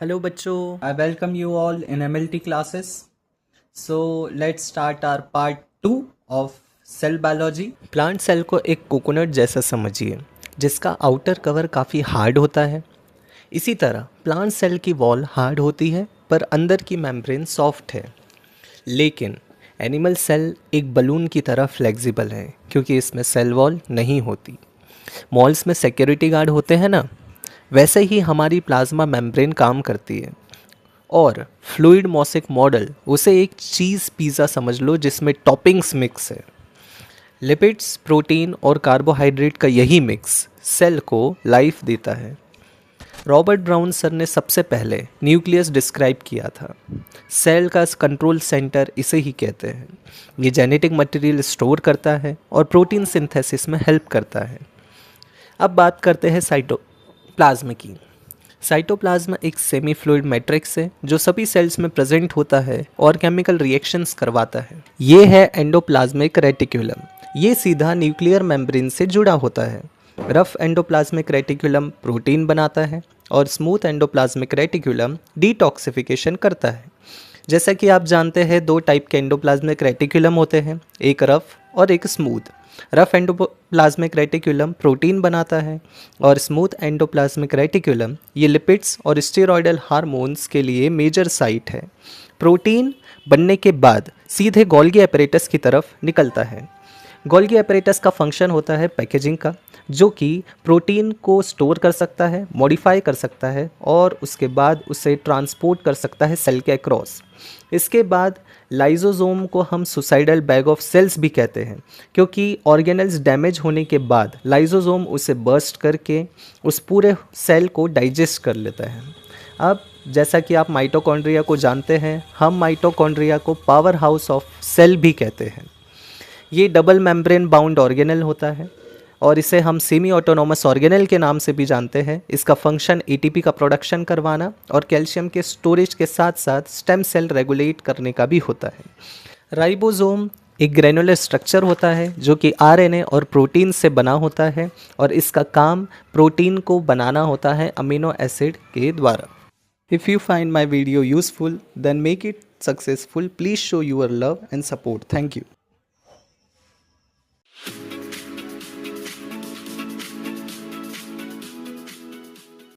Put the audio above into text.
Hello बच्चों, I welcome you all in MLT classes. So let's start our part 2 of cell biology. Plant cell को एक coconut जैसा समझिए जिसका outer cover काफ़ी हार्ड होता है। इसी तरह प्लांट सेल की वॉल हार्ड होती है पर अंदर की मेम्ब्रेन सॉफ्ट है। लेकिन एनिमल सेल एक बलून की तरह फ्लेक्सिबल है क्योंकि इसमें सेल वॉल नहीं होती। मॉल्स में सिक्योरिटी गार्ड होते हैं ना, वैसे ही हमारी प्लाज्मा मेम्ब्रेन काम करती है। और फ्लूइड मोसेक मॉडल उसे एक चीज़ पिज़्ज़ा समझ लो जिसमें टॉपिंग्स मिक्स है। लिपिड्स, प्रोटीन और कार्बोहाइड्रेट का यही मिक्स सेल को लाइफ देता है। रॉबर्ट ब्राउन सर ने सबसे पहले न्यूक्लियस डिस्क्राइब किया था। सेल का कंट्रोल सेंटर इसे ही कहते हैं। ये जेनेटिक मटेरियल स्टोर करता है और प्रोटीन सिंथेसिस में हेल्प करता है। अब बात करते हैं साइटोप्लाज्म की। साइटोप्लाज्म एक सेमी फ्लूइड मैट्रिक्स है जो सभी सेल्स में प्रेजेंट होता है और केमिकल रिएक्शंस करवाता है। ये है एंडोप्लाज्मिक रेटिकुलम। ये सीधा न्यूक्लियर मेम्ब्रेन से जुड़ा होता है। रफ एंडोप्लाज्मिक रेटिकुलम प्रोटीन बनाता है और स्मूथ एंडोप्लाज्मिक रेटिकुलम डिटॉक्सिफिकेशन करता है। जैसा कि आप जानते हैं, दो टाइप के एंडोप्लाज्मिक रेटिकुलम होते हैं, एक रफ और एक smooth. Rough endoplasmic reticulum protein बनाता है और स्मूथ एंडोप्लाज्मिक रेटिकुलम ये लिपिड्स और स्टेरॉयडल हार्मोन्स के लिए मेजर साइट है। प्रोटीन बनने के बाद सीधे गोल्गी एपरेटस की तरफ निकलता है। गोल्गी एपरेटस का फंक्शन होता है पैकेजिंग का, जो कि प्रोटीन को स्टोर कर सकता है, मॉडिफाई कर सकता है और उसके बाद उसे ट्रांसपोर्ट कर सकता है सेल के अक्रॉस। इसके बाद लाइजोसोम को हम सुसाइडल बैग ऑफ सेल्स भी कहते हैं, क्योंकि ऑर्गेनेल्स डैमेज होने के बाद लाइजोसोम उसे बर्स्ट करके उस पूरे सेल को डाइजेस्ट कर लेता है। अब जैसा कि आप माइटोकॉन्ड्रिया को जानते हैं, हम माइटोकॉन्ड्रिया को पावर हाउस ऑफ सेल भी कहते हैं। ये डबल मेम्ब्रेन बाउंड ऑर्गेनल होता है और इसे हम सेमी ऑटोनोमस ऑर्गेनल के नाम से भी जानते हैं। इसका फंक्शन एटीपी का प्रोडक्शन करवाना और कैल्शियम के स्टोरेज के साथ साथ स्टेम सेल रेगुलेट करने का भी होता है। राइबोसोम एक ग्रेनुलर स्ट्रक्चर होता है जो कि आरएनए और प्रोटीन से बना होता है और इसका काम प्रोटीन को बनाना होता है अमीनो एसिड के द्वारा। If you find my video useful, then make it successful. Please show your love and support. Thank you.